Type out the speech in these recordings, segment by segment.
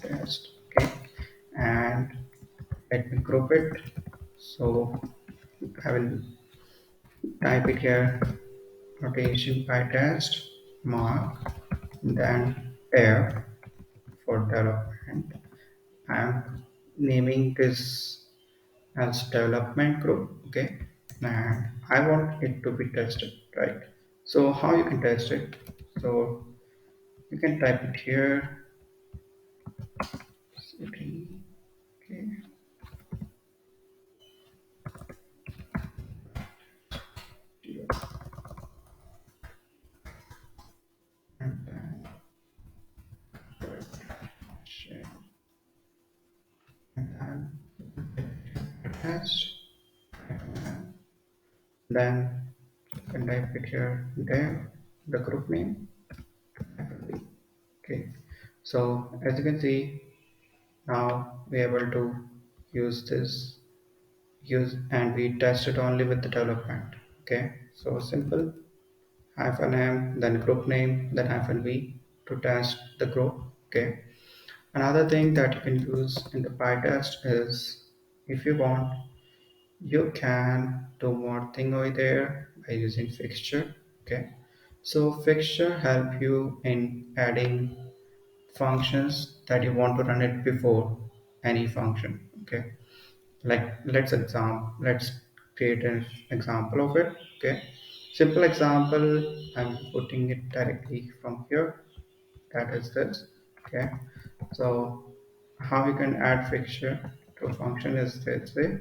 test. Okay, and let me group it. So I will type it here, rotation by test mark, then pair for development. I am naming this as development group. Okay, and I want it to be tested, right? So how you can test it? So you can type it here, city. Okay, here, and then share, and then test, and then you can type it here, there, the group name. Okay, so as you can see, now we are able to use this use and we test it only with the development. Okay, so simple, hyphen m, then group name, then hyphen v to test the group. Okay, another thing that you can use in the Pytest is, if you want, you can do more thing over there by using fixture. Okay, so fixture help you in adding functions that you want to run it before any function. Okay, like let's create an example of it. Okay, simple example, I'm putting it directly from here, that is this. Okay, so how you can add fixture to a function is this way,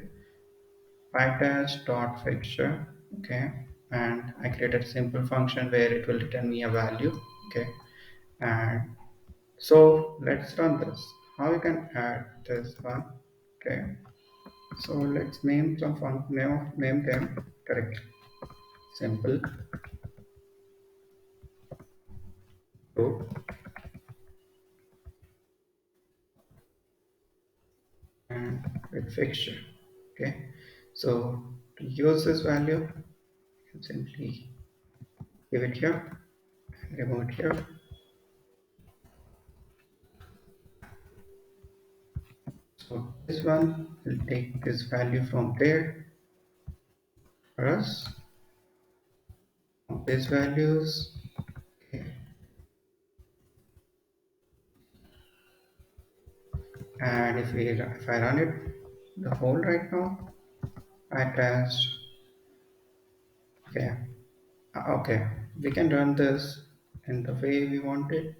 pytest dot fixture. Okay, and I created a simple function where it will return me a value. Okay, and so let's run this. How you can add this one? Okay, so let's name some fun name them correctly. Simple group and with fixture. Okay, so to use this value, you can simply give it here and remove it here. So this one will take this value from there for us, from these values. Okay, and if I run it the whole right now, I test. Okay, okay, we can run this in the way we want it.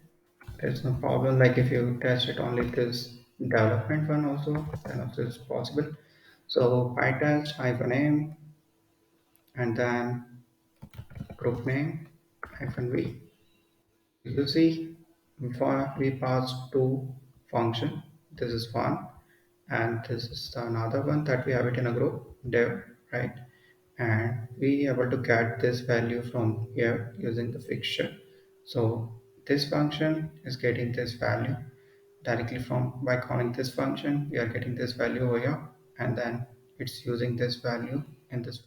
There's no problem. Like if you test it only this development one also, then also it's possible. So pytest hyphen name and then group name hyphen v. You see, for we pass two function. This is one, and this is the another one that we have it in a group dev, right? And we able to get this value from here using the fixture. So this function is getting this value directly from, by calling this function we are getting this value over here, and then it's using this value in this